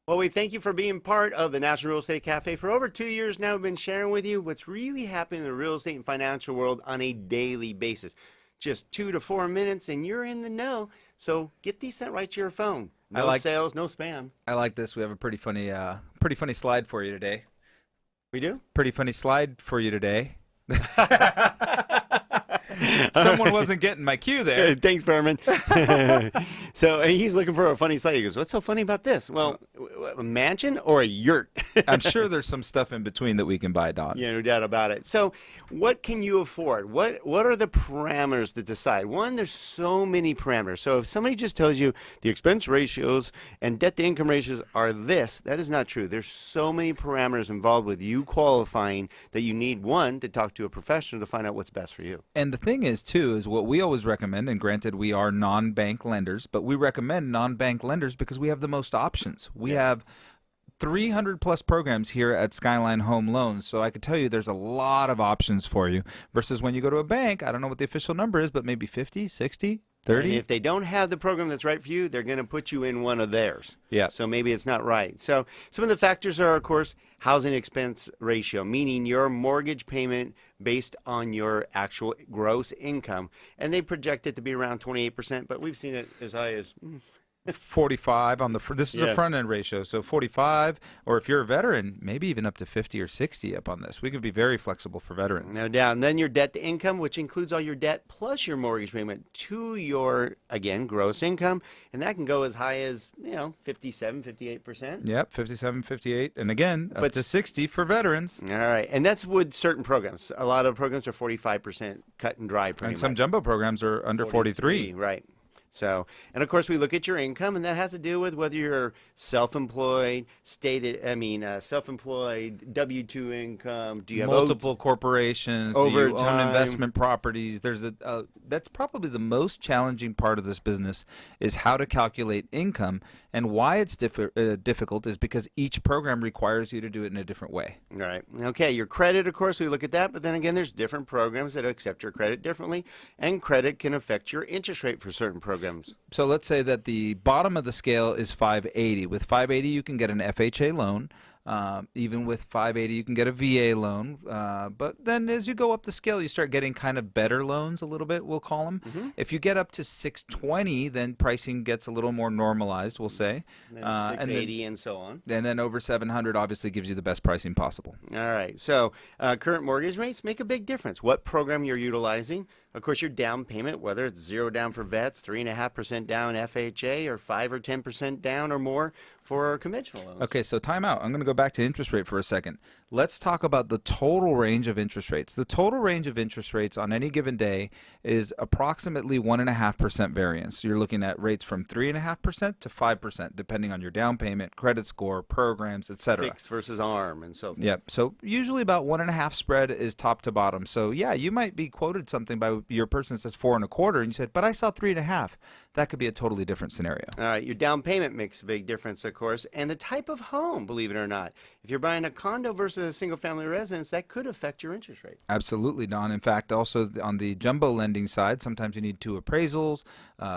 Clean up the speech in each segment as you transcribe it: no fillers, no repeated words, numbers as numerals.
Well, we thank you for being part of the National Real Estate Cafe. For over 2 years now, we've been sharing with you what's really happening in the real estate and financial world on a daily basis. Just 2 to 4 minutes and you're in the know. So get these sent right to your phone. No sales, no spam. I like this. We have a pretty funny slide for you today. We do? Pretty funny slide for you today. Someone wasn't getting my cue there. Thanks, Berman. So he's looking for a funny slide. He goes, what's so funny about this? Well, a mansion or a yurt? I'm sure there's some stuff in between that we can buy, Don. Yeah, no doubt about it. So what can you afford? What are the parameters that decide? One, there's so many parameters. So if somebody just tells you the expense ratios and debt to income ratios are this, that is not true. There's so many parameters involved with you qualifying that you need, one, to talk to a professional to find out what's best for you. And the thing is, too, is what we always recommend, and granted we are non-bank lenders, but we recommend non-bank lenders because we have the most options. We have 300 plus programs here at Skyline Home Loans, so I could tell you there's a lot of options for you versus when you go to a bank, I don't know what the official number is, but maybe 50, 60, 30. And if they don't have the program that's right for you, they're going to put you in one of theirs. Yeah. So maybe it's not right. So some of the factors are, of course, housing expense ratio, meaning your mortgage payment based on your actual gross income. And they project it to be around 28%, but we've seen it as high as 45 on the this is a front end ratio, so 45, or if you're a veteran, maybe even up to 50 or 60 up on this. We could be very flexible for veterans. No doubt. And then your debt to income, which includes all your debt plus your mortgage payment to your, again, gross income, and that can go as high as 57, 58%. Yep, 57, 58, and again up to 60 for veterans. All right, and that's with certain programs. A lot of programs are 45% cut and dry, pretty much. And some jumbo programs are under 43. Right. So, and of course we look at your income, and that has to do with whether you're self-employed, self-employed, W-2 income. Do you have multiple corporations? Do you own investment properties? There's that's probably the most challenging part of this business is how to calculate income, and why it's difficult is because each program requires you to do it in a different way. All right. Okay. Your credit, of course, we look at that, but then again, there's different programs that accept your credit differently, and credit can affect your interest rate for certain programs. So let's say that the bottom of the scale is 580. With 580, you can get an FHA loan. Even with 580, you can get a VA loan. But then as you go up the scale, you start getting kind of better loans a little bit, we'll call them. Mm-hmm. If you get up to 620, then pricing gets a little more normalized, we'll say. And then 680 and so on. And then over 700 obviously gives you the best pricing possible. All right. So current mortgage rates make a big difference. What program you're utilizing. Of course, your down payment, whether it's 0 down for vets, 3.5% down FHA, or 5 or 10% down or more for conventional loans. Okay, so time out. I'm going to go back to interest rate for a second. Let's talk about the total range of interest rates. The total range of interest rates on any given day is approximately 1.5% variance. So you're looking at rates from 3.5% to 5%, depending on your down payment, credit score, programs, etc. Fixed versus ARM and so forth. Yep. So usually about 1.5 spread is top to bottom. So yeah, you might be quoted something by your person that says 4.25, and you said, but I saw 3.5. That could be a totally different scenario. All right. Your down payment makes a big difference, of course, and the type of home, believe it or not. If you're buying a condo versus a single-family residence, that could affect your interest rate. Absolutely, Don. In fact, also on the jumbo lending side, sometimes you need 2 appraisals.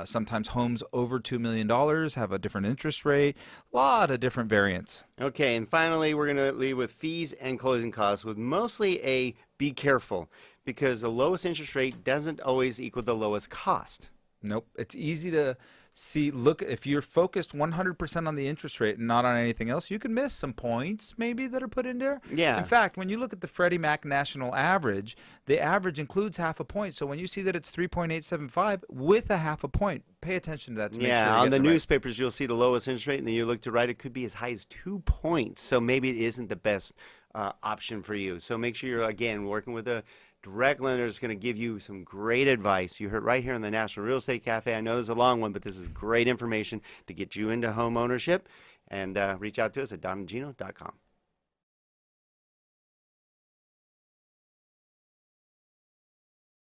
Sometimes homes over $2 million have a different interest rate. A lot of different variants. Okay, and finally, we're going to leave with fees and closing costs with mostly a be careful, because the lowest interest rate doesn't always equal the lowest cost. Nope. It's easy to see. Look, if you're focused 100% on the interest rate and not on anything else, you can miss some points maybe that are put in there. Yeah. In fact, when you look at the Freddie Mac national average, the average includes half a point. So when you see that it's 3.875 with a half a point, pay attention to that to make sure you on get the right. newspapers, you'll see the lowest interest rate, and then you look to right, it could be as high as 2 points. So maybe it isn't the best option for you. So make sure you're, again, working with a direct lender is going to give you some great advice. You heard right here in the National Real Estate Cafe. I know this is a long one, but this is great information to get you into home ownership. And reach out to us at don&gino.com.